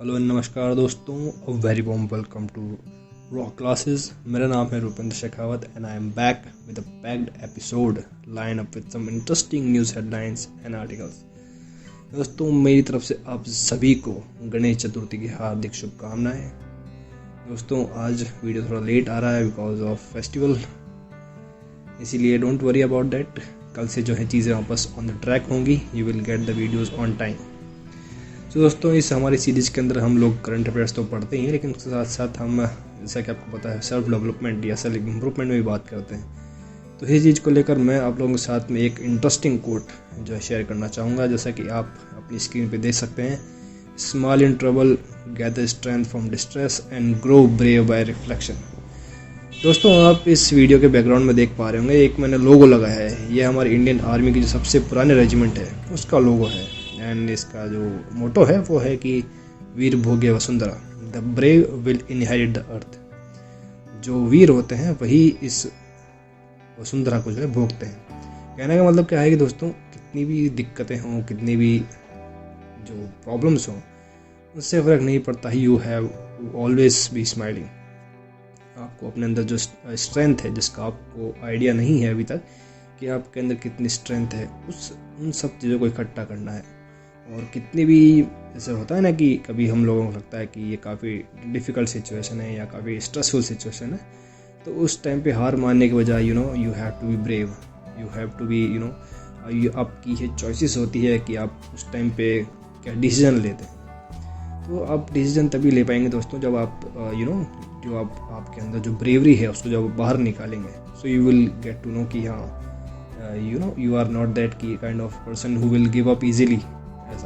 Hello नमस्कार दोस्तों, a very warm welcome to Rock Classes. मेरा नाम है Rupendra Shekhawat and I am back with a packed episode line up with some interesting news headlines and articles. दोस्तों, मेरी तरफ से आप सभी को गणेश चतुर्थी की हार्दिक शुभकामनाएं। दोस्तों, आज वीडियो थोड़ा लेट आ रहा है बिकॉज ऑफ फेस्टिवल, इसीलिए डोंट वरी अबाउट दैट। कल से जो है चीज़ें वापस ऑन द ट्रैक होंगी। You will get the videos on time. तो दोस्तों, इस हमारी सीरीज़ के अंदर हम लोग करंट अफेयर्स तो पढ़ते ही हैं, लेकिन उसके साथ साथ हम, जैसा कि आपको पता है, सेल्फ डेवलपमेंट या सेल्फ इम्प्रूवमेंट में भी बात करते हैं। तो इसी चीज़ को लेकर मैं आप लोगों के साथ में एक इंटरेस्टिंग कोट जो है शेयर करना चाहूँगा, जैसा कि आप अपनी स्क्रीन पे देख सकते हैं। Small in trouble, gather strength from distress and grow brave by reflection. दोस्तों, आप इस वीडियो के बैकग्राउंड में देख पा रहे होंगे, एक मैंने लोगो लगाया है। ये हमारी इंडियन आर्मी की जो सबसे पुराने रेजिमेंट है उसका लोगो है। एंड इसका जो मोटो है वो है कि वीर भोग्य Vasundhara, the brave will inherit the earth. जो वीर होते हैं वही इस वसुंधरा को जो है भोगते हैं। कहने का मतलब क्या है कि दोस्तों, कितनी भी दिक्कतें हों, कितनी भी जो प्रॉब्लम्स हों, उससे फ़र्क नहीं पड़ता। You have always be smiling. आपको अपने अंदर जो स्ट्रेंथ है, जिसका आपको आइडिया नहीं है अभी तक कि आपके अंदर कितनी स्ट्रेंथ है, उन सब चीज़ों को इकट्ठा करना है। और कितनी भी ऐसा होता है ना कि कभी हम लोगों को लगता है कि ये काफ़ी डिफ़िकल्ट सिचुएशन है या काफ़ी स्ट्रेसफुल सिचुएशन है, तो उस टाइम पे हार मानने के बजाय you have to be brave, you have to be आपकी ये चॉइसेस होती है कि आप उस टाइम पे क्या डिसीजन लेते हैं। तो आप डिसीजन तभी ले पाएंगे दोस्तों जब आप जो आपके अंदर जो ब्रेवरी है उसको जब बाहर निकालेंगे। So you will get to know कि हाँ, यू आर नॉट दैट की kind of person who will give up easily.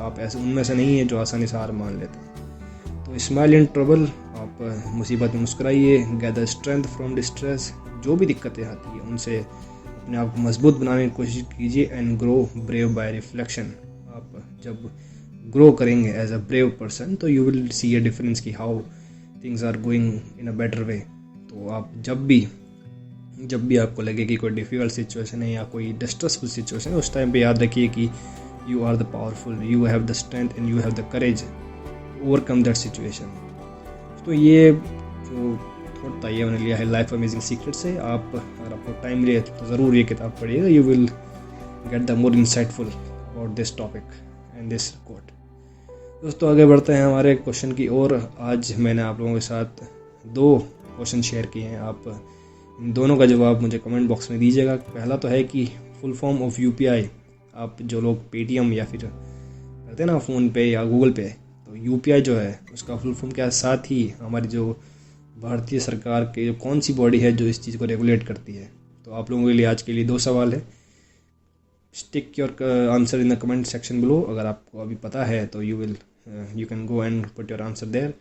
आप ऐसे उनमें से नहीं है जो आसानी से हार मान लेते हैं। तो स्माइल इन ट्रबल, आप मुसीबत में मुस्कुराइए। गैदर स्ट्रेंथ फ्रॉम डिस्ट्रेस, जो भी दिक्कतें आती है उनसे अपने आप को मजबूत बनाने की कोशिश कीजिए। And grow brave by reflection, आप जब ग्रो करेंगे एज अ ब्रेव पर्सन तो you will see a difference कि how things are going in a better way. तो आप जब भी आपको लगे कि कोई डिफ़िकल्ट सिचुएशन है या कोई डिस्ट्रेसफुल सिचुएशन है, उस टाइम पे याद रखिए कि you are the powerful, you have the strength and you have the courage overcome that situation. तो ये जो थॉट था ये मैंने लिया है लाइफ अमेजिंग सीक्रेट से। आप अगर आपको टाइम मिले तो ज़रूर ये किताब पढ़िएगा। You will get the more insightful about this topic and this quote. दोस्तों, आगे बढ़ते हैं हमारे क्वेश्चन की ओर। आज मैंने आप लोगों के साथ 2 क्वेश्चन शेयर किए हैं। आप इन दोनों का जवाब मुझे कमेंट बॉक्स में दीजिएगा। पहला तो है कि फुल फॉर्म ऑफ यूपीआई, आप जो लोग पेटीएम या फिर करते हैं ना फ़ोन पे या गूगल पे, तो यूपीआई जो है उसका फुल फॉर्म क्या है। साथ ही हमारी जो भारतीय सरकार की जो कौन सी बॉडी है जो इस चीज़ को रेगुलेट करती है। तो आप लोगों के लिए आज के लिए 2 सवाल है। Stick your answer in the comment section below. अगर आपको अभी पता है तो you can go and put your answer there.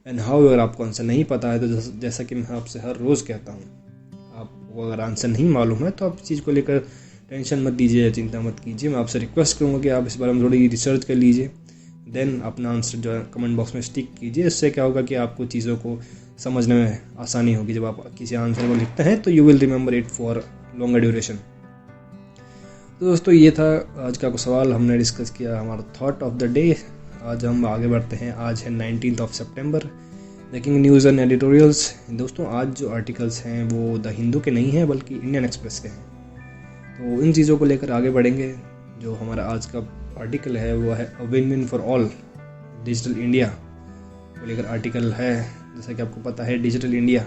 And how अगर आपको आंसर नहीं पता है तो जैसा कि मैं आपसे हर रोज़ कहता हूँ, आपको अगर आंसर नहीं मालूम है तो आप इस चीज़ को लेकर टेंशन मत दीजिए, चिंता मत कीजिए। मैं आपसे रिक्वेस्ट करूँगा कि आप इस बारे में थोड़ी रिसर्च कर लीजिए, देन अपना आंसर जो है कमेंट बॉक्स में स्टिक कीजिए। इससे क्या होगा कि आपको चीज़ों को समझने में आसानी होगी। जब आप किसी आंसर को लिखते हैं तो you will remember it for longer duration. तो दोस्तों, ये था आज का सवाल, हमने डिस्कस किया हमारा थॉट ऑफ द डे। आज हम आगे बढ़ते हैं। आज है 19 सितंबर। Breaking news and editorials. दोस्तों, आज जो आर्टिकल्स हैं वो द हिंदू के नहीं हैं बल्कि इंडियन एक्सप्रेस के हैं। तो इन चीज़ों को लेकर आगे बढ़ेंगे। जो हमारा आज का आर्टिकल है वो है a win win for all, digital India को लेकर आर्टिकल है। जैसा कि आपको पता है, डिजिटल इंडिया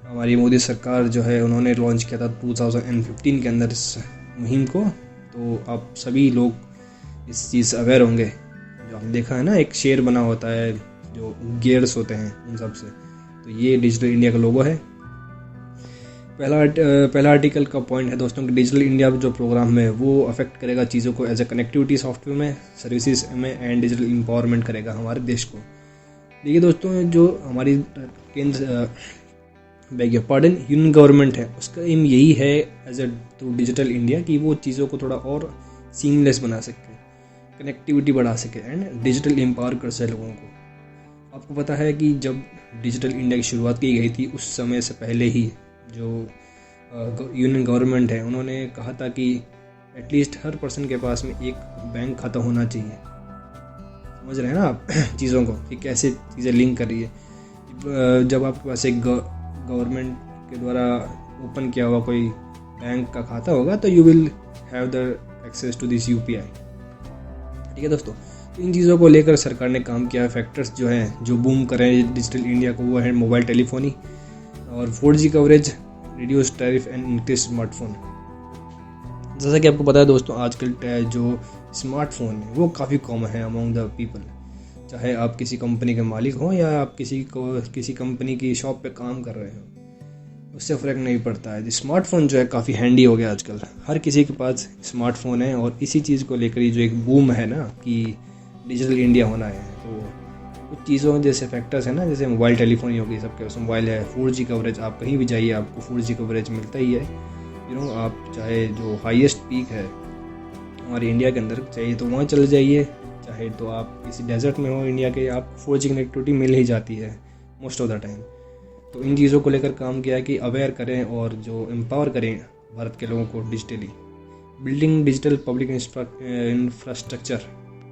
हमारी मोदी सरकार जो है उन्होंने लॉन्च किया था 2015 के अंदर इस मुहिम को। तो आप सभी लोग इस चीज़ से अवेयर होंगे। जो आपने देखा है ना, एक शेर बना होता है जो गियर्स होते हैं उन सब से, तो ये डिजिटल इंडिया का लोगो है। पहला आर्टिकल का पॉइंट है दोस्तों कि डिजिटल इंडिया जो प्रोग्राम है वो अफेक्ट करेगा चीज़ों को एज ए कनेक्टिविटी सॉफ्टवेयर में, सर्विसेज में एंड डिजिटल एम्पावरमेंट करेगा हमारे देश को। देखिए दोस्तों, जो हमारी केंद्र यूनियन गवर्नमेंट है उसका एम यही है as a through digital India कि वो चीज़ों को थोड़ा और सीमलेस बना सके, कनेक्टिविटी बढ़ा सके एंड डिजिटल एम्पावर कर सके लोगों को। आपको पता है कि जब डिजिटल इंडिया की शुरुआत की गई थी उस समय से पहले ही जो यूनियन गवर्नमेंट है उन्होंने कहा था कि एटलीस्ट हर पर्सन के पास में एक बैंक खाता होना चाहिए। समझ रहे हैं ना आप चीज़ों को कि कैसे चीज़ें लिंक कर रही है। जब आपके पास एक गवर्नमेंट के द्वारा ओपन किया हुआ कोई बैंक का खाता होगा तो you will have the access to this UPI। ठीक है दोस्तों, तो इन चीज़ों को लेकर सरकार ने काम किया है। फैक्टर्स जो हैं जो बूम कर रहे हैं डिजिटल इंडिया को, वो है मोबाइल टेलीफोनी और 4G coverage, reduce tariff and increase smartphone. जैसा कि आपको पता है दोस्तों, आजकल जो स्मार्टफोन है वो काफ़ी कॉमन है अमॉन्ग द पीपल। चाहे आप किसी कंपनी के मालिक हों या आप किसी कंपनी की शॉप पे काम कर रहे हो, उससे फ़र्क नहीं पड़ता है। स्मार्टफोन जो है काफ़ी हैंडी हो गया आजकल, हर किसी के पास स्मार्टफोन है। और इसी चीज़ को लेकर ही जो एक बूम है ना कि डिजिटल इंडिया होना है, तो कुछ चीज़ों जैसे फैक्टर्स है ना, जैसे मोबाइल टेलीफोन होगी, सबके पास मोबाइल है, 4G कवरेज, आप कहीं भी जाइए आपको 4G कवरेज मिलता ही है। आप चाहे जो हाईएस्ट पीक है हमारे इंडिया के अंदर चाहिए तो वहाँ चले जाइए, चाहे तो आप किसी डेजर्ट में हो इंडिया के, आपको 4G कनेक्टिविटी मिल ही जाती है मोस्ट ऑफ द टाइम। तो इन चीज़ों को लेकर काम किया है कि अवेयर करें और जो एम्पावर करें भारत के लोगों को digitally. Building digital public infrastructure,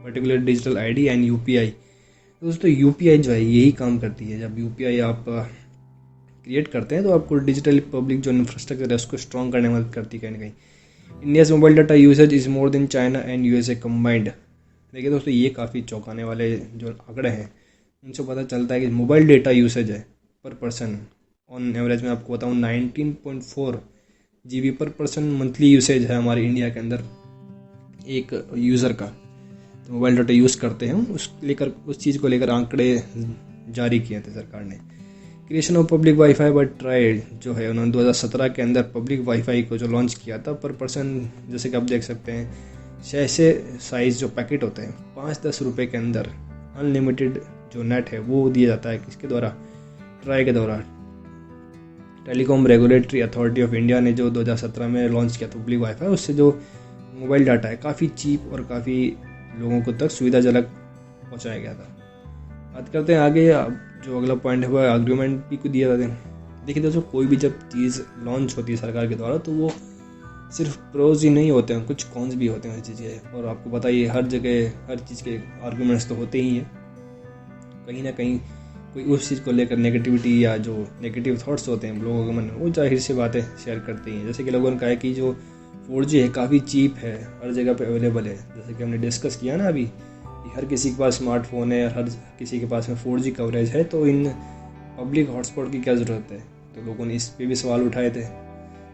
particular digital ID and UPI। तो दोस्तों UPI जो है यही काम करती है। जब UPI आप क्रिएट करते हैं तो आपको डिजिटल पब्लिक जो इंफ्रास्ट्रक्चर है उसको स्ट्रॉन्ग करने में मदद करती है कहीं ना कहीं। India's mobile data usage is more than China and USA combined. देखिए दोस्तों, ये काफ़ी चौंकाने वाले जो आंकड़े हैं उनसे पता चलता है कि मोबाइल डेटा यूसेज है पर पर्सन ऑन एवरेज में आपको बताऊँ 19.4 GB पर पर्सन मंथली यूसेज है हमारे इंडिया के अंदर एक यूज़र का। तो मोबाइल डाटा यूज़ करते हैं उस चीज़ को लेकर आंकड़े जारी किए थे सरकार ने। Creation of public WiFi by tried जो है उन्होंने 2017 के अंदर पब्लिक वाईफाई को जो लॉन्च किया था पर पर्सन, जैसे कि आप देख सकते हैं 6 साइज़ जो पैकेट होते हैं 5-10 रुपये के अंदर अनलिमिटेड जो नेट है वो दिया जाता है। किसके द्वारा? ट्राई के द्वारा। Telecom regulatory authority of India ने जो 2017 में लॉन्च किया था पब्लिक वाईफाई, उससे जो मोबाइल डाटा है काफ़ी चीप और काफ़ी लोगों को तक सुविधाजनक पहुँचाया गया था। बात करते हैं आगे, जो अगला पॉइंट है वह आर्ग्यूमेंट भी को दिया जाता है। देखिए दोस्तों, कोई भी जब चीज़ लॉन्च होती है सरकार के द्वारा तो वो सिर्फ प्रोज ही नहीं होते हैं, कुछ कॉन्स भी होते हैं चीज़ें। और आपको पता ही हर जगह हर चीज़ के आर्ग्यूमेंट्स तो होते ही हैं। कहीं ना कहीं कोई उस चीज़ को लेकर नेगेटिविटी या जो नेगेटिव थॉट्स होते हैं लोगों के मन में, वो जाहिर सी बातें शेयर करते हैं। जैसे कि लोगों ने कहा है कि जो 4G है काफ़ी चीप है, हर जगह पे अवेलेबल है। जैसे कि हमने डिस्कस किया ना अभी, हर किसी के पास स्मार्टफोन है, हर किसी के पास में 4G कवरेज है, तो इन पब्लिक हॉटस्पॉट की क्या ज़रूरत है। तो लोगों ने इस पे भी सवाल उठाए थे।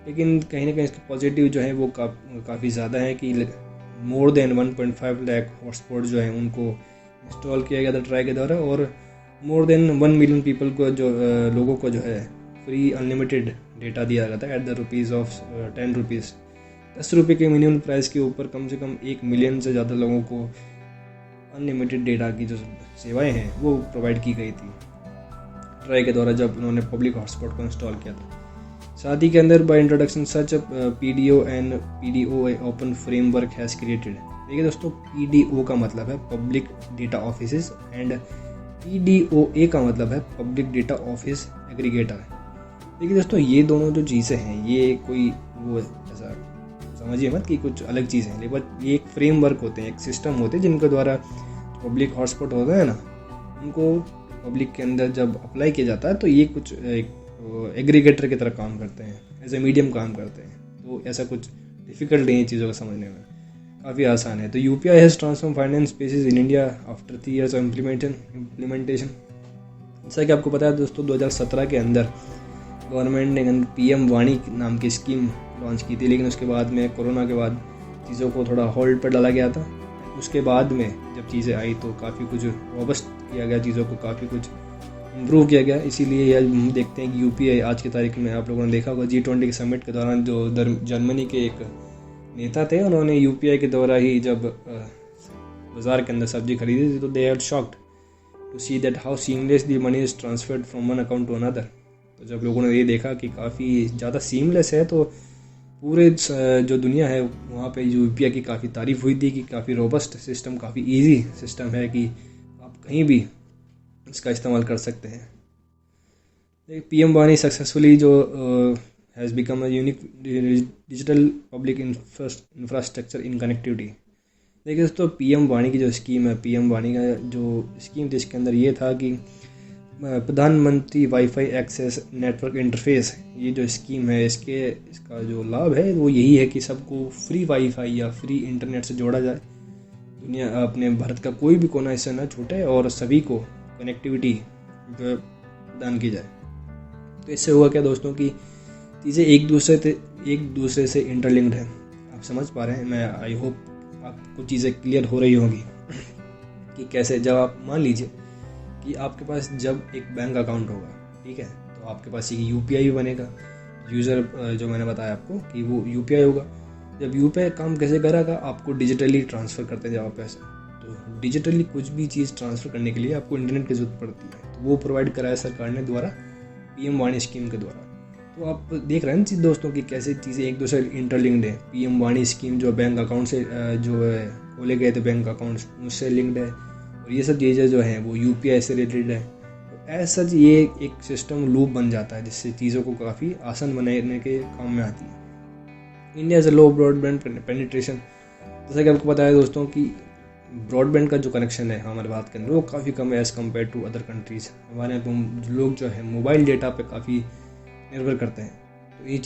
लेकिन कहीं ना कहीं इसके पॉजिटिव जो है वो काफ़ी ज़्यादा है कि मोर देन 1.5 लाख हॉटस्पॉट जो है उनको इंस्टॉल किया गया था ट्राई के द्वारा, और मोर देन 1 मिलियन पीपल को जो लोगों को जो है फ्री अनलिमिटेड डेटा दिया गया था at the rupees of 10 rupees. 10 रुपये के मिनिमम प्राइस के ऊपर कम से कम 1 मिलियन से ज़्यादा लोगों को अनलिमिटेड डेटा की जो सेवाएं हैं वो प्रोवाइड की गई थी ट्राई के द्वारा जब उन्होंने पब्लिक हॉटस्पॉट को इंस्टॉल किया था। साथ ही के अंदर by introduction such PDO and PDOA open framework has created. देखिए दोस्तों, PDO का मतलब है public data office and PDOA का मतलब है पब्लिक डेटा ऑफिस एग्रीगेटर। देखिए दोस्तों, ये दोनों जो चीज़ें हैं ये कोई वो ऐसा समझिए मत कि कुछ अलग चीज़ है, लेकिन ये एक फ्रेमवर्क होते हैं, एक सिस्टम होते हैं जिनके द्वारा पब्लिक हॉटस्पॉट होता है ना, उनको पब्लिक के अंदर जब अप्लाई किया जाता है तो ये कुछ एक एग्रीगेटर की तरह काम करते हैं, एज ए मीडियम काम करते हैं। तो ऐसा कुछ डिफ़िकल्ट नहीं है चीज़ों को समझने में, काफ़ी आसान है। तो UPI has transform finance spaces in India after 3 years of implementation. जैसा कि आपको पता है दोस्तों, 2017 के अंदर गवर्नमेंट ने PM वाणी नाम की स्कीम लॉन्च की थी, लेकिन उसके बाद में कोरोना के बाद चीज़ों को थोड़ा होल्ड पर डाला गया था। उसके बाद में जब चीज़ें आई तो काफ़ी कुछ रोबस्ट किया गया, चीज़ों को काफ़ी कुछ इम्प्रूव किया गया। इसीलिए हम देखते हैं कि UPI आज की तारीख में, आप लोगों ने देखा होगा G20 के समिट के दौरान जो जर्मनी के एक नेता थे, उन्होंने UPI के द्वारा ही जब बाज़ार के अंदर सब्जी खरीदी थी तो they are shocked to see that how seamless the money is transferred from one account to another. तो जब लोगों ने ये देखा कि काफ़ी ज़्यादा सीमलेस है, तो पूरे जो दुनिया है वहाँ पे UPI की काफ़ी तारीफ़ हुई थी कि काफ़ी रोबस्ट सिस्टम, काफ़ी इजी सिस्टम है कि आप कहीं भी इसका इस्तेमाल कर सकते हैं। PM वाणी सक्सेसफुली जो has become a unique digital public infrastructure in connectivity. देखिए दोस्तों, पीएम वाणी की जो स्कीम है, पीएम वाणी का जो स्कीम थी, इसके अंदर ये था कि प्रधानमंत्री वाईफाई एक्सेस नेटवर्क इंटरफेस, ये जो स्कीम है इसका जो लाभ है वो यही है कि सबको फ्री वाईफाई या फ्री इंटरनेट से जोड़ा जाए। दुनिया अपने भारत का कोई भी कोना इससे ना छूटे और सभी को कनेक्टिविटी जो है प्रदान की जाए। तो इससे हुआ क्या दोस्तों कि चीज़ें एक दूसरे से इंटरलिंक्ड है। आप समझ पा रहे हैं, मैं आई होप आपको चीज़ें क्लियर हो रही होंगी कि कैसे। जब आप मान लीजिए कि आपके पास जब एक बैंक अकाउंट होगा, ठीक है, तो आपके पास एक यूपीआई भी बनेगा। यूज़र जो मैंने बताया आपको कि वो यूपीआई होगा। जब यूपीआई काम कैसे करेगा, आपको डिजिटली ट्रांसफ़र करते हैं जब आप पैसा, तो डिजिटली कुछ भी चीज़ ट्रांसफ़र करने के लिए आपको इंटरनेट की ज़रूरत पड़ती है। तो वो प्रोवाइड कराया सरकार ने द्वारा, पीएम वाणी स्कीम के द्वारा। तो आप देख रहे हैं ना दोस्तों कि कैसे चीज़ें एक दूसरे इंटरलिंक्ड है। पीएम वाणी स्कीम जो बैंक अकाउंट से जो है खोले गए थे बैंक अकाउंट्स, उससे लिंक्ड है, और ये सब चीज़ें जो हैं वो यूपीआई से रिलेटेड है। तो ऐसा ये एक सिस्टम लूप बन जाता है जिससे चीज़ों को काफ़ी आसान बनाने के काम में आती है। India is a low broadband penetration. जैसा कि आपको पता है दोस्तों कि ब्रॉडबैंड का जो कनेक्शन है हमारे भारत के अंदर वो काफ़ी कम है as compare to other countries. हमारे यहाँ लोग जो है मोबाइल डेटा पे काफ़ी निर्भर करते हैं। तो इस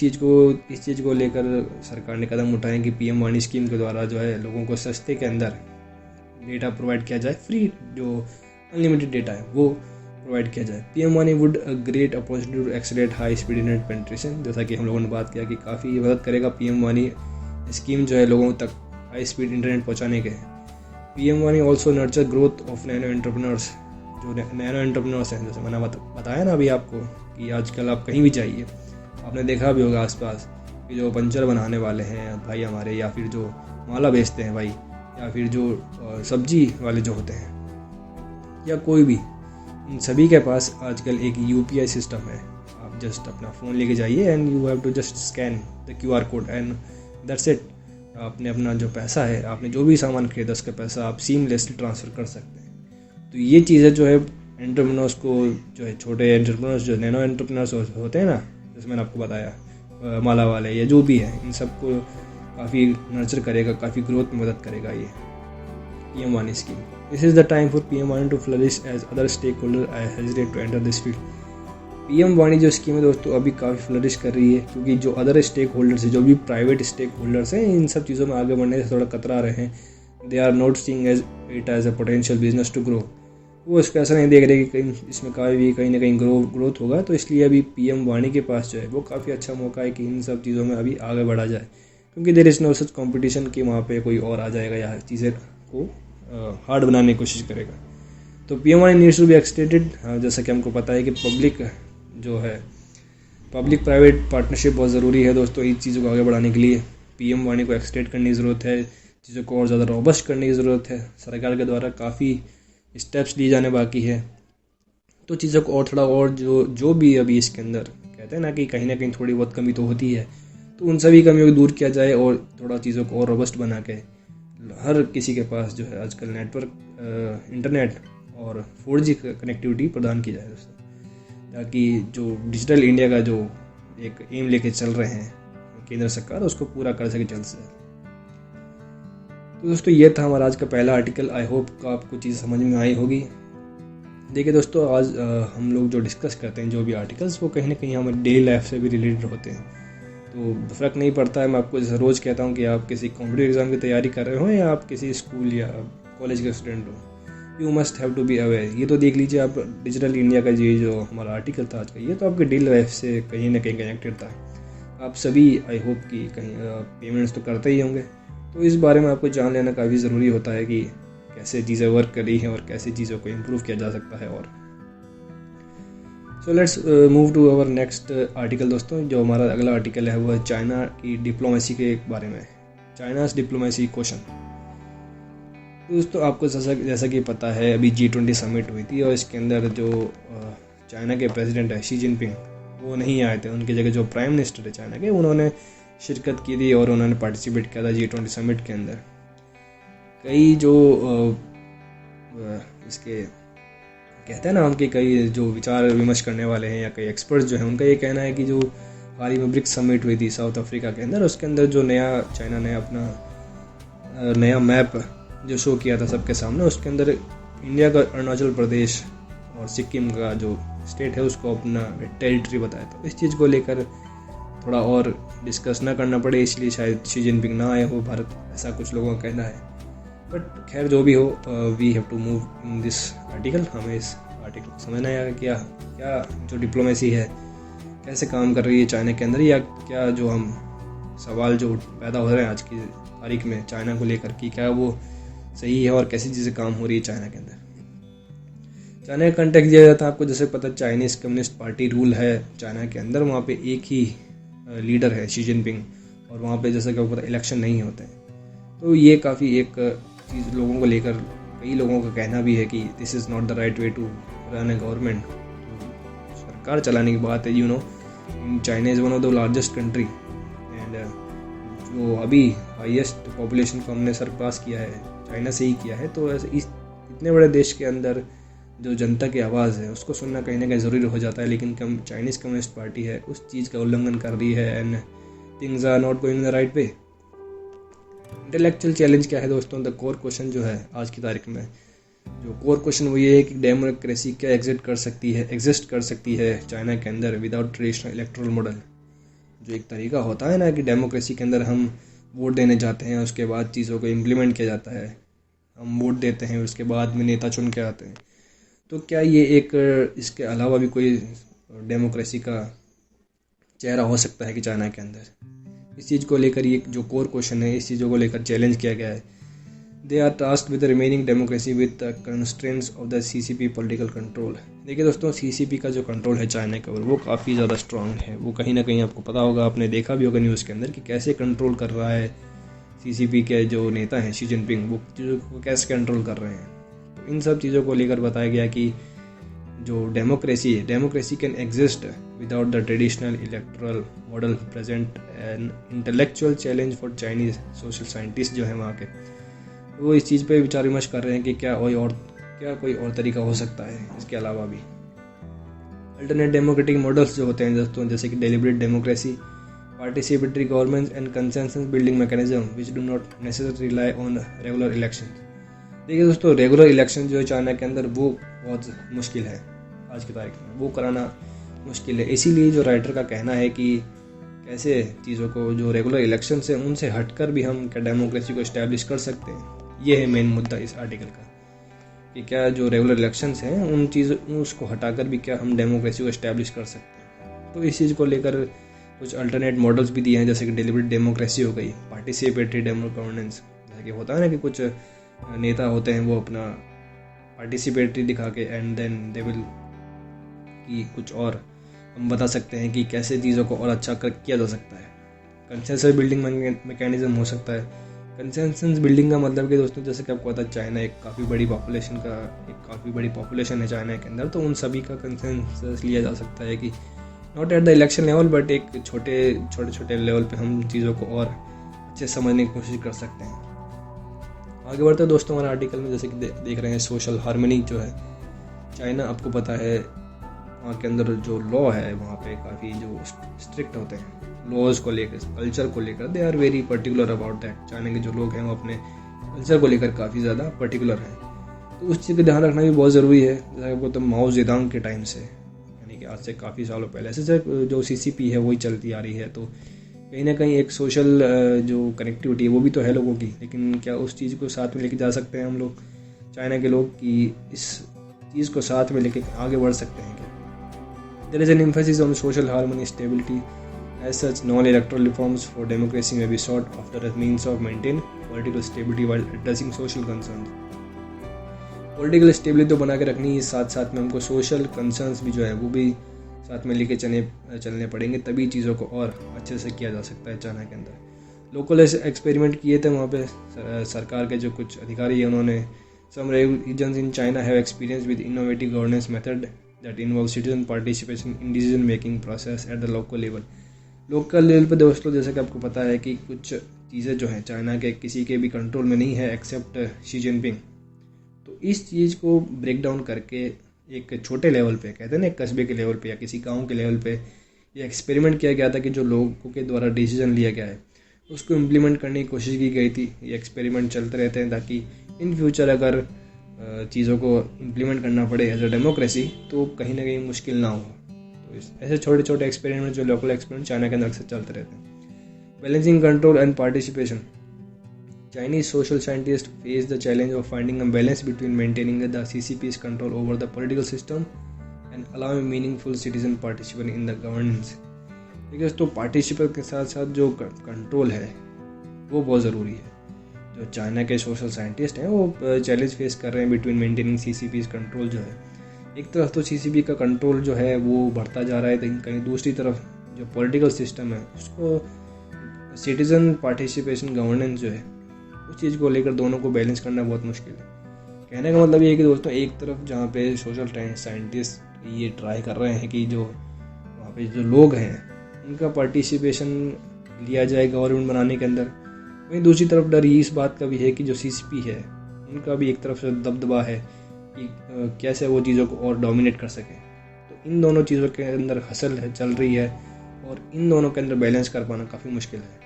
चीज़ को लेकर सरकार ने कदम उठाए कि पीएम वाणी स्कीम के द्वारा जो है लोगों को सस्ते के अंदर डेटा प्रोवाइड किया जाए, फ्री जो अनलिमिटेड डेटा है वो प्रोवाइड किया जाए। पीएम वाणी would a great opportunity to accelerate high speed internet penetration. जैसा कि हम लोगों ने बात किया कि काफ़ी मदद करेगा पीएम वाणी स्कीम जो है लोगों तक हाई स्पीड इंटरनेट पहुँचाने के। पीएम वाणी also nurture growth of nano entrepreneurs. जो नैनो एंटरप्रेन्योर्स हैं, जैसे मैंने बताया ना अभी आपको कि आजकल आप कहीं भी जाइए, आपने देखा भी होगा आसपास कि जो पंचर बनाने वाले हैं भाई हमारे, या फिर जो माला बेचते हैं भाई, या फिर जो सब्जी वाले जो होते हैं, या कोई भी, इन सभी के पास आजकल एक यूपीआई सिस्टम है। आप जस्ट अपना फ़ोन लेके जाइए and you have to just scan the QR code and that's it. आपने अपना जो पैसा है, आपने जो भी सामान खरीदा उसका पैसा आप सीमलेसली ट्रांसफ़र कर सकते हैं। तो ये चीज़ें जो है एंटरप्रेन्योर्स को, जो है छोटे एंटरप्रेन्योर्स, जो नैनो एंटरप्रेन्योर्स होते हैं ना, जैसे मैंने आपको बताया माला वाले या जो भी है, इन सबको काफ़ी नर्चर करेगा, काफ़ी ग्रोथ में मदद करेगा ये PM Vani scheme. This is the time for PM Vani to flourish as other stake holder I hesitate to enter this field. PM वाणी जो स्कीम है दोस्तों अभी काफ़ी फ्लरिश कर रही है, क्योंकि जो अदर स्टेक होल्डर्स है, जो भी प्राइवेट स्टेक होल्डर्स हैं, इन सब चीज़ों में आगे बढ़ने से थोड़ा कतरा रहे हैं। They are not seeing it as a potential business to grow. वो इसको ऐसा नहीं देख रहे कि कहीं इसमें कहीं ना कहीं ग्रोथ होगा। तो इसलिए अभी पीएम वाणी के पास जो है वो काफ़ी अच्छा मौका है कि इन सब चीज़ों में अभी आगे बढ़ा जाए, क्योंकि there is no such competition कि वहाँ पे कोई और आ जाएगा या चीज़ें को हार्ड बनाने की कोशिश करेगा। तो पीएम वाणी नीड्स टू बी एक्सटेंडेड। जैसा कि हमको पता है कि पब्लिक प्राइवेट पार्टनरशिप बहुत ज़रूरी है दोस्तों इन चीज़ों को आगे बढ़ाने के लिए। पीएम वाणी को एक्सटेंड करने की ज़रूरत है, चीज़ों को और ज़्यादा रोबस्ट करने की ज़रूरत है। सरकार के द्वारा काफ़ी स्टेप्स लिए जाने बाकी है, तो चीज़ों को और थोड़ा और जो भी अभी इसके अंदर कहते हैं ना कि कहीं ना कहीं थोड़ी बहुत कमी तो होती है, तो उन सभी कमियों को दूर किया जाए और थोड़ा चीज़ों को और रोबस्ट बना के हर किसी के पास जो है आजकल नेटवर्क, इंटरनेट और 4G कनेक्टिविटी प्रदान की जाए दोस्तों, ताकि जो डिजिटल इंडिया का जो एक एम लेके चल रहे हैं केंद्र सरकार, उसको पूरा कर सके जल्द से। तो दोस्तों ये था हमारा आज का पहला आर्टिकल। आई होप का आपको चीज़ समझ में आई होगी। देखिए दोस्तों, आज हम लोग जो डिस्कस करते हैं जो भी आर्टिकल्स, वो कहीं ना कहीं हमारे डेली लाइफ से भी रिलेटेड होते हैं। तो फ़र्क नहीं पड़ता है, मैं आपको जैसे रोज़ कहता हूँ कि आप किसी कॉम्पिटिटिव एग्ज़ाम की तैयारी कर रहे हो या आप किसी स्कूल या कॉलेज के स्टूडेंट हो, you must have to be aware. ये तो देख लीजिए आप, डिजिटल इंडिया का ये जो हमारा आर्टिकल था आज का, ये तो आपके डेली लाइफ से कहीं ना कहीं कनेक्टेड था। आप सभी आई होप कि कहीं पेमेंट्स तो करते ही होंगे, तो इस बारे में आपको जान लेना काफ़ी ज़रूरी होता है कि कैसे चीज़ें वर्क कर रही हैं और कैसे चीज़ों को इम्प्रूव किया जा सकता है। और so let's move to our next article दोस्तों। जो हमारा अगला आर्टिकल है वो है चाइना की डिप्लोमेसी के बारे में, चाइनाज डिप्लोमेसी क्वेश्चन। दोस्तों आपको जैसा कि पता है, अभी G20 समिट हुई थी और इसके अंदर जो चाइना के प्रेसिडेंट है शी जिनपिंग, वो नहीं आए थे। उनकी जगह जो प्राइम मिनिस्टर है चाइना के, उन्होंने शिरकत की थी और उन्होंने पार्टिसिपेट किया था G20 समिट के अंदर। कई जो इसके कहते हैं ना, उनके कई जो विचार विमर्श करने वाले हैं या कई एक्सपर्ट्स जो हैं, उनका ये कहना है कि जो हाल ही में ब्रिक्स समिट हुई थी साउथ अफ्रीका के अंदर, उसके अंदर जो चाइना ने अपना नया मैप जो शो किया था सबके सामने, उसके अंदर इंडिया का अरुणाचल प्रदेश और सिक्किम का जो स्टेट है उसको अपना टेरिटरी बताया था। इस चीज़ को लेकर थोड़ा और डिस्कस ना करना पड़े, इसलिए शायद शी जिनपिंग ना आए हो भारत, ऐसा कुछ लोगों का कहना है। बट खैर जो भी हो, we have to move in this article. हमें इस आर्टिकल को समझना है क्या क्या जो डिप्लोमेसी है कैसे काम कर रही है चाइना के अंदर, या क्या जो हम सवाल जो पैदा हो रहे हैं आज की तारीख में चाइना को लेकर कि क्या वो सही है और कैसी चीज़ें काम हो रही है चाइना के अंदर। चाइना का कंटेक्ट दिया जाता है आपको, जैसे पता चाइनीज़ कम्युनिस्ट पार्टी रूल है चाइना के अंदर, वहाँ पे एक ही लीडर है शी जिनपिंग, और वहाँ पे जैसे कि आपको पता इलेक्शन नहीं होते हैं। तो ये काफ़ी एक चीज़ लोगों को लेकर कई लोगों का कहना भी है कि this is not the right way to run a government. सरकार चलाने की बात है, China is one of the largest country and जो अभी हाईएस्ट पॉपुलेशन को हमने सरपास किया है चाइना से ही किया है। तो ऐसे इतने बड़े देश के अंदर जो जनता की आवाज़ है उसको सुनना कहीं ना कहीं ज़रूरी हो जाता है, लेकिन चाइनीज़ कम्युनिस्ट पार्टी है उस चीज़ का उल्लंघन कर रही है and things are not going the right way. Intellectual challenge क्या है दोस्तों? द कोर क्वेश्चन जो है आज की तारीख में, जो कोर क्वेश्चन वो ये है कि डेमोक्रेसी क्या एग्जिस्ट कर सकती है चाइना के अंदर विदाउट ट्रेडिशनल इलेक्टोरल मॉडल। जो एक तरीका होता है ना कि डेमोक्रेसी के अंदर हम वोट देने जाते हैं, उसके बाद चीज़ों को इम्प्लीमेंट किया जाता है, हम वोट देते हैं, उसके बाद में नेता चुन के आते हैं। तो क्या ये एक इसके अलावा भी कोई डेमोक्रेसी का चेहरा हो सकता है कि चाइना के अंदर? इस चीज़ को लेकर ये जो कोर क्वेश्चन है, इस चीज़ों को लेकर चैलेंज किया गया है। They are tasked with the remaining democracy with the constraints of the CCP political control. देखिए दोस्तों, सीसीपी का जो कंट्रोल है चाइना के ऊपर वो काफ़ी ज़्यादा स्ट्रांग है। वो कहीं ना कहीं आपको पता होगा, आपने देखा भी होगा न्यूज़ के अंदर कि कैसे कंट्रोल कर रहा है सीसीपी के जो नेता हैं शी जिनपिंग, वो चीज़ों को कैसे कंट्रोल कर रहे हैं। तो इन सब चीज़ों को लेकर बताया गया कि जो डेमोक्रेसी है, democracy can exist without the traditional electoral model present an intellectual challenge for Chinese social scientist जो है वहाँ के, वो इस चीज़ पे विचार विमर्श कर रहे हैं कि क्या कोई और तरीका हो सकता है इसके अलावा भी। अल्टरनेट डेमोक्रेटिक मॉडल्स जो होते हैं दोस्तों, जैसे कि deliberate democracy, participatory government and consensus building mechanism which do not necessary rely on regular election. देखिए दोस्तों, रेगुलर इलेक्शन जो है चाइना के अंदर वो बहुत मुश्किल है आज की तारीख में, वो कराना मुश्किल है। इसीलिए जो राइटर का कहना है कि कैसे चीज़ों को जो रेगुलर इलेक्शन है उनसे हटकर भी हम क्या डेमोक्रेसी को इस्टेब्लिश कर सकते हैं, ये है मेन मुद्दा इस आर्टिकल का, कि क्या जो रेगुलर इलेक्शंस हैं उन चीज़ों उसको हटाकर भी क्या हम डेमोक्रेसी को इस्टेब्लिश कर सकते हैं। तो इस चीज़ को लेकर कुछ अल्टरनेट मॉडल्स भी दिए हैं, जैसे कि डेलिब्रेट डेमोक्रेसी हो गई, पार्टिसिपेटरी गवर्नेंस, जैसे कि होता है ना कि कुछ नेता होते हैं वो अपना पार्टिसिपेटरी दिखा के एंड देन दे विल कि कुछ और हम बता सकते हैं कि कैसे चीज़ों को और अच्छा किया जा सकता है। कंसेंसस बिल्डिंग मैकेनिज्म हो सकता है। कंसेंसस बिल्डिंग का मतलब कि दोस्तों, जैसे कि आपको पता है चाइना एक काफ़ी बड़ी पॉपुलेशन है चाइना के अंदर, तो उन सभी का कंसेंसस लिया जा सकता है कि not at the election level but एक छोटे लेवल पे हम चीज़ों को और अच्छे समझने की कोशिश कर सकते हैं। आगे बढ़ते हैं दोस्तों हमारे आर्टिकल में, जैसे कि देख रहे हैं सोशल हार्मनी जो है चाइना, आपको पता है वहाँ के अंदर जो लॉ है वहाँ पे काफ़ी जो स्ट्रिक्ट होते हैं लॉज को लेकर, कल्चर को लेकर, they are very particular about that. China के जो लोग हैं वो अपने कल्चर को लेकर काफ़ी ज़्यादा पर्टिकुलर हैं, तो उस चीज़ का ध्यान रखना भी बहुत ज़रूरी है। जैसे आपको तो माओ जेदांग के टाइम से, यानी कि आज से काफ़ी सालों पहले से जो सीसीपी है वही चलती आ रही है, तो कहीं ना कहीं एक सोशल जो कनेक्टिविटी है वो भी तो है लोगों की, लेकिन क्या उस चीज़ को साथ में लेके जा सकते हैं हम लोग चाइना के लोग कि इस चीज़ को साथ में लेके आगे बढ़ सकते हैं क्या? There is an emphasis on social harmony stability as such non electoral reforms for democracy may be sought after as means of maintain political stability while addressing social concerns. Political stability तो बना के रखनी है, साथ साथ में हमको social concerns भी जो है वो भी साथ में लेके चलने पड़ेंगे, तभी चीज़ों को और अच्छे से किया जा सकता है चाइना के अंदर। लोकल एक्सपेरिमेंट किए थे वहाँ पे सरकार के जो कुछ अधिकारी हैं, उन्होंने some reasons in China have experience with innovative governance method that involve citizen participation in decision making process at the local level. Local level पे दोस्तों, जैसे कि आपको पता है कि कुछ चीज़ें जो हैं चाइना के किसी के भी कंट्रोल में नहीं है एक्सेप्ट शी जिनपिंग। तो इस चीज़ को ब्रेक डाउन करके एक छोटे लेवल पे, कहते हैं ना एक कस्बे के लेवल पे या किसी गांव के लेवल पे ये एक्सपेरिमेंट किया गया था कि जो लोगों के द्वारा डिसीजन लिया गया है उसको इम्प्लीमेंट करने की कोशिश की गई थी। ये एक्सपेरिमेंट चलते रहते हैं ताकि इन फ्यूचर अगर चीज़ों को इम्प्लीमेंट करना पड़े एज अ डेमोक्रेसी तो कहीं ना कहीं मुश्किल ना हो। तो ऐसे छोटे छोटे एक्सपेरिमेंट जो लोकल एक्सपेरिमेंट चाइना के अंदर अक्सर चलते रहते हैं। Balancing control and participation. Chinese social scientists face the challenge of finding a balance between maintaining the CCP's control over the political system and allowing meaningful citizen participation in the governance। देखिए तो participate के साथ साथ जो control है वो बहुत ज़रूरी है। जो चाइना के सोशल साइंटिस्ट हैं वो चैलेंज फेस कर रहे हैं बिटवीन मेंटेनिंग CCP's कंट्रोल जो है। एक तरफ तो CCP का कंट्रोल जो है वो बढ़ता जा रहा है, लेकिन कहीं दूसरी तरफ जो पॉलिटिकल सिस्टम है उसको सिटीजन पार्टिसिपेशन गवर्नेंस जो है उस चीज़ को लेकर दोनों को बैलेंस करना बहुत मुश्किल है। कहने का मतलब ये है कि दोस्तों एक तरफ जहाँ पे सोशल साइंटिस्ट ये ट्राई कर रहे हैं कि जो वहाँ पे जो लोग हैं उनका पार्टिसिपेशन लिया जाए गवर्नमेंट बनाने के अंदर, वहीं दूसरी तरफ डर इस बात का भी है कि जो CCP है उनका भी एक तरफ से दबदबा है कि कैसे वो चीज़ों को और डोमिनेट कर सकें। तो इन दोनों चीज़ों के अंदर हसल है चल रही है और इन दोनों के अंदर बैलेंस कर पाना काफ़ी मुश्किल है।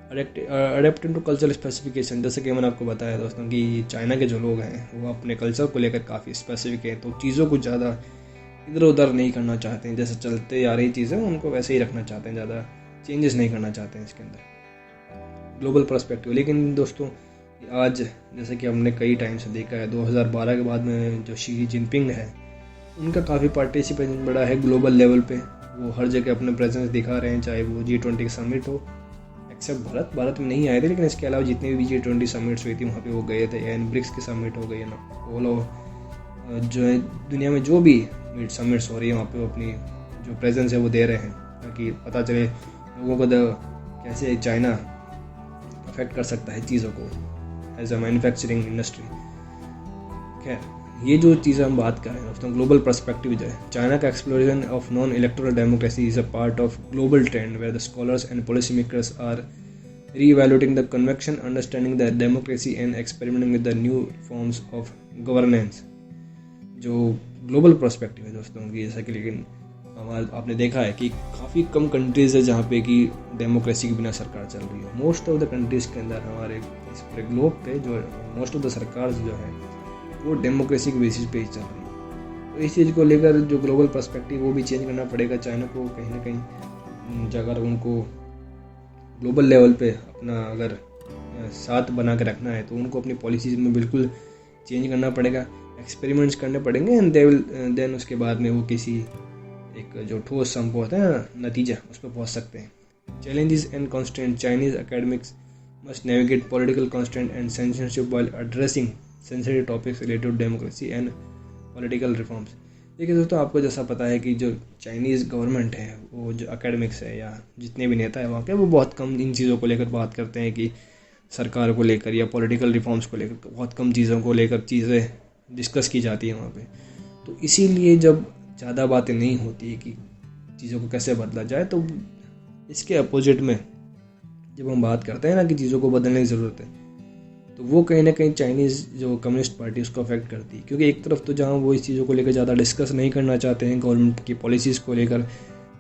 अडेप्टिंग टू कल्चरल स्पेसिफिकेशन, जैसे कि मैंने आपको बताया दोस्तों कि चाइना के जो लोग हैं वो अपने कल्चर को लेकर काफ़ी स्पेसिफिक हैं, तो चीज़ों को ज़्यादा इधर उधर नहीं करना चाहते हैं। जैसे चलते आ रही चीज़ें उनको वैसे ही रखना चाहते हैं, ज़्यादा चेंजेस नहीं करना चाहते हैं इसके अंदर ग्लोबल पर्सपेक्टिव। लेकिन दोस्तों आज जैसे कि हमने कई टाइम से देखा है 2012 के बाद में जो शी जिनपिंग है उनका काफ़ी पार्टिसिपेशन बढ़ा है ग्लोबल लेवल पे। वो हर जगह अपने प्रेजेंस दिखा रहे हैं, चाहे वो G20 समिट हो, एक्सेप्ट भारत में नहीं आए थे, लेकिन इसके अलावा जितने भी G20 समिट्स हुई थी वहाँ पे वो गए थे। एंड ब्रिक्स की समिट हो गई है ना, वो जो है दुनिया में जो भी समिट्स हो रही है वहाँ पे वो अपनी जो प्रेजेंस है वो दे रहे हैं ताकि पता चले लोगों को कैसे चाइना अफेक्ट कर सकता है चीज़ों को एज अ मैन्युफैक्चरिंग इंडस्ट्री। खैर ये जो चीज़ें हम बात कर रहे हैं दोस्तों ग्लोबल पर्सपेक्टिव जो है, चाइना का exploration of non electoral democracy is a part of global trend where the scholars and policy makers are reevaluating the convection, understanding the democracy and experimenting with the new forms of governance। जो global perspective है दोस्तों की, जैसा कि लेकिन आपने देखा है कि काफ़ी कम कंट्रीज़ है जहाँ पे कि डेमोक्रेसी के बिना सरकार चल रही है। मोस्ट ऑफ द कंट्रीज़ के अंदर हमारे इस पूरे ग्लोब पे जो मोस्ट ऑफ द सरकार जो है वो डेमोक्रेसी के बेसिस पे ही चल रही है। तो इस चीज़ को लेकर जो ग्लोबल पर्सपेक्टिव वो भी चेंज करना पड़ेगा चाइना को। कहीं ना कहीं अगर उनको ग्लोबल लेवल पे अपना अगर साथ बना के रखना है तो उनको अपनी पॉलिसीज़ में बिल्कुल चेंज करना पड़ेगा, एक्सपेरिमेंट्स करने पड़ेंगे एंड देन उसके बाद में वो किसी एक जो ठोस संभव होता है नतीजा उस पर पहुँच सकते हैं। Challenges and constant, Chinese academics must navigate political constant and censorship while addressing sensitive topics related to democracy and political reforms. देखिए दोस्तों आपको जैसा पता है कि जो चाइनीज़ गवर्नमेंट है वो जो एकेडमिक्स है या जितने भी नेता है वहाँ के वो बहुत कम इन चीज़ों को लेकर बात करते हैं कि सरकार को लेकर या पॉलिटिकल रिफॉर्म्स को लेकर बहुत कम चीज़ों को लेकर चीज़ें डिस्कस की जाती हैं वहाँ पे। तो इसीलिए जब ज़्यादा बातें नहीं होती है कि चीज़ों को कैसे बदला जाए, तो इसके अपोजिट में जब हम बात करते हैं ना कि चीज़ों को बदलने की ज़रूरत है तो वो कहीं ना कहीं चाइनीज़ जो कम्युनिस्ट पार्टी उसको अफेक्ट करती है। क्योंकि एक तरफ तो जहाँ वो इस चीज़ों को लेकर ज़्यादा डिस्कस नहीं करना चाहते हैं गवर्नमेंट की पॉलिसीज़ को लेकर।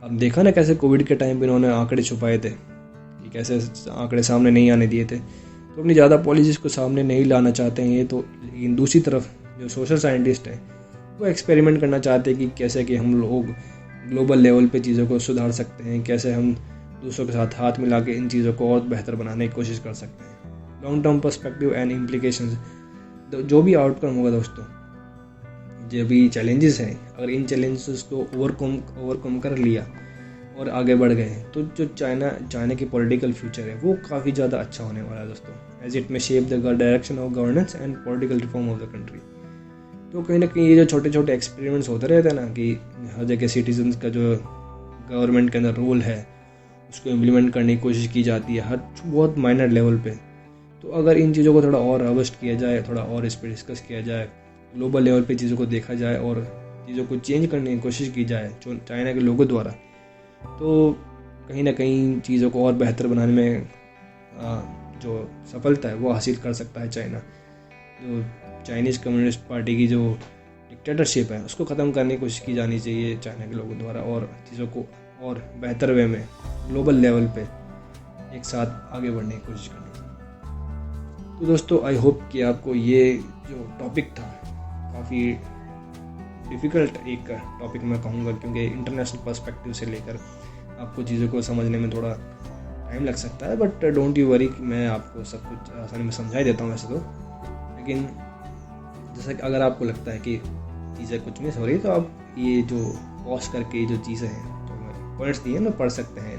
अब देखा ना कैसे कोविड के टाइम पे इन्होंने आंकड़े छुपाए थे कि कैसे आंकड़े सामने नहीं आने दिए थे, तो अपनी ज़्यादा पॉलिसीज़ को सामने नहीं लाना चाहते हैं ये तो। लेकिन दूसरी तरफ जो सोशल साइंटिस्ट हैं वो एक्सपेरिमेंट करना चाहते हैं कि कैसे कि हम लोग ग्लोबल लेवल पे चीज़ों को सुधार सकते हैं, कैसे हम दूसरों के साथ हाथ मिला के इन चीज़ों को और बेहतर बनाने की कोशिश कर सकते हैं। Long term perspective and implications, जो भी आउटकम होगा दोस्तों, जो भी चैलेंजेस हैं, अगर इन चैलेंजेस को ओवरकम कर लिया और आगे बढ़ गए तो जो चाइना की पॉलिटिकल फ्यूचर है वो काफ़ी ज़्यादा अच्छा होने वाला है दोस्तों, एज इट में shape the direction of governance and political reform of the country. तो कहीं ना कहीं ये जो छोटे छोटे एक्सपेरिमेंट्स होते रहते हैं ना कि हर जगह सिटीजन्स का जो गवर्नमेंट के अंदर रोल है उसको इम्प्लीमेंट करने की कोशिश की जाती है हर बहुत माइनर लेवल पे। तो अगर इन चीज़ों को थोड़ा और रबस्ट किया जाए, थोड़ा और इस पर डिस्कस किया जाए, ग्लोबल लेवल पे चीज़ों को देखा जाए और चीज़ों को चेंज करने की कोशिश की जाए चाइना के लोगों द्वारा, तो कहीं ना कहीं चीज़ों को और बेहतर बनाने में जो सफलता है वो हासिल कर सकता है चाइना। जो चाइनीज़ कम्युनिस्ट पार्टी की जो डिक्टेटरशिप है उसको ख़त्म करने की कोशिश की जानी चाहिए चाइना के लोगों द्वारा और चीज़ों को और बेहतर वे में ग्लोबल लेवल पे एक साथ आगे बढ़ने की कोशिश करनी। तो दोस्तों आई होप कि आपको ये जो टॉपिक था काफ़ी डिफ़िकल्ट एक टॉपिक मैं कहूँगा, क्योंकि इंटरनेशनल पर्सपेक्टिव से लेकर आपको चीज़ों को समझने में थोड़ा टाइम लग सकता है, बट डोंट यू वरी, मैं आपको सब कुछ आसानी में समझा ही देता हूँ वैसे तो। लेकिन जैसा कि अगर आपको लगता है कि चीज़ें कुछ मिस हो रही, तो आप ये जो पॉज करके जो चीज़ें हैं तो पॉइंट्स दिए ना पढ़ सकते हैं,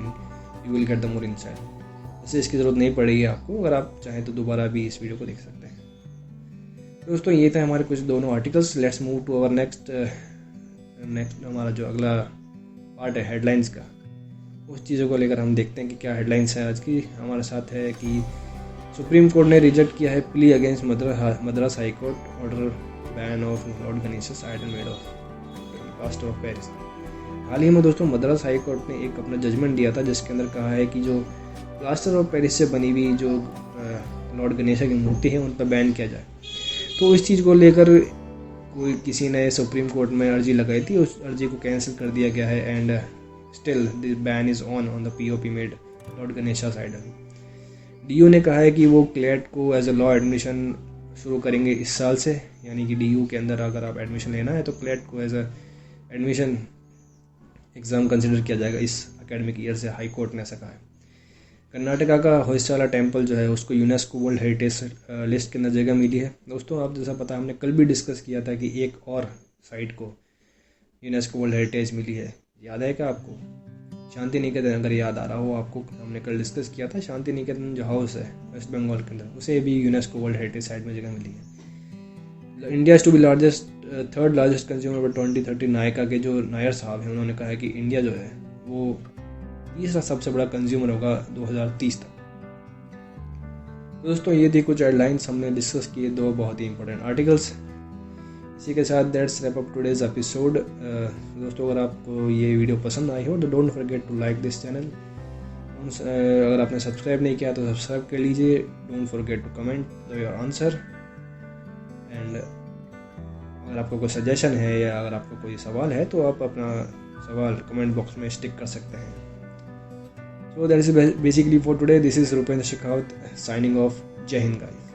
you will get the more insight. वैसे इसकी ज़रूरत नहीं पड़ेगी आपको, अगर आप चाहें तो दोबारा भी इस वीडियो को देख सकते हैं। दोस्तों ये था हमारे कुछ दोनों articles. Let's move to our next हमारा जो अगला पार्ट है हेडलाइंस का, उस चीज़ों को लेकर हम देखते हैं कि क्या हेडलाइंस है आज की। हमारे साथ है कि सुप्रीम कोर्ट ने रिजेक्ट किया है plea against Madras high court order ban of lord Ganesha's idol made of plaster of Paris. हाल ही में दोस्तों मद्रास हाई कोर्ट ने एक अपना जजमेंट दिया था, जिसके अंदर कहा है कि जो प्लास्टर ऑफ पेरिस से बनी हुई जो लॉर्ड गणेशा की मूर्ति है उन पर बैन किया जाए। तो इस चीज़ को लेकर किसी ने सुप्रीम कोर्ट में अर्जी लगाई थी, उस अर्जी को कैंसिल कर दिया गया है and still the ban is on the POP made lord Ganesha's idol. DU ने कहा है कि वो क्लेट को एज अ लॉ एडमिशन शुरू करेंगे इस साल से, यानी कि डीयू के अंदर अगर आप एडमिशन लेना है तो क्लेट को as a admission exam consider किया जाएगा इस एकेडमिक ईयर से, हाई कोर्ट ने ऐसा कहा है। कर्नाटका का होयसाला टेम्पल जो है उसको यूनेस्को वर्ल्ड हेरिटेज लिस्ट के अंदर जगह मिली है। दोस्तों आप जैसा पता हमने कल भी डिस्कस किया था कि एक और साइट को यूनेस्को वर्ल्ड हेरिटेज मिली है, याद है क्या आपको? शांति निकेतन, अगर याद आ रहा हो आपको, हमने कल डिस्कस किया था। शांति निकेतन जो हाउस है वेस्ट बंगाल के अंदर, उसे भी यूनेस्को वर्ल्ड हेरिटेज साइट में जगह मिली है। India to be third largest consumer by 2030। Nykaa के जो नायर साहब हैं उन्होंने कहा है कि इंडिया जो है वो तीसरा सबसे बड़ा कंज्यूमर होगा 2030 तक। दोस्तों ये थी कुछ हेडलाइंस हमने डिस्कस किए, दो बहुत ही इंपॉर्टेंट आर्टिकल्स। इसी के साथ that's wrap up today's episode. दोस्तों अगर आपको ये वीडियो पसंद आई हो तो don't forget to like this channel. अगर आपने सब्सक्राइब नहीं किया तो सब्सक्राइब कर लीजिए। Don't forget to comment your answer, and अगर आपको कोई सजेशन है या अगर आपको कोई सवाल है तो आप अपना सवाल कमेंट बॉक्स में स्टिक कर सकते हैं। So that is basically for today. This is Rupendra Shekhawat signing off. Jai Hind guys.